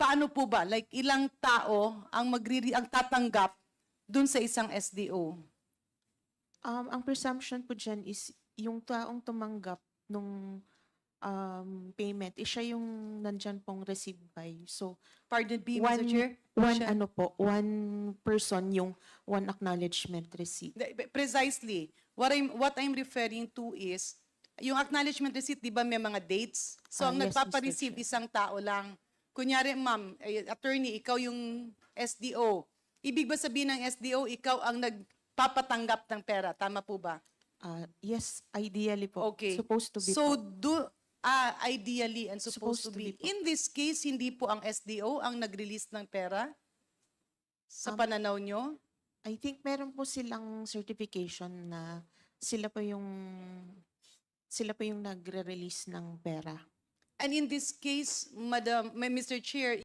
paano po ba? Like, ilang tao ang ang tatanggap dun sa isang SDO? Ang presumption po dyan is yung taong tumanggap nung payment, siya yung nandyan pong received by. So, Pardon me, Mr. Chair? Siya- one person yung one acknowledgement receipt. Precisely. What I'm referring to is, yung acknowledgement receipt, di ba may mga dates? So, ang Yes, nagpapareceive Mr. Chair. isang tao lang. Kunyari, ma'am, attorney, ikaw yung SDO. Ibig ba sabihin ng SDO, ikaw ang nagpapatanggap ng pera? Tama po ba? Yes, ideally po. Okay. Supposed to be So, po. ideally and supposed to be. po. In this case, hindi po ang SDO ang nag-release ng pera? Sa pananaw nyo? I think meron po silang certification na sila po yung nagre-release ng pera. And in this case, Mr. Chair,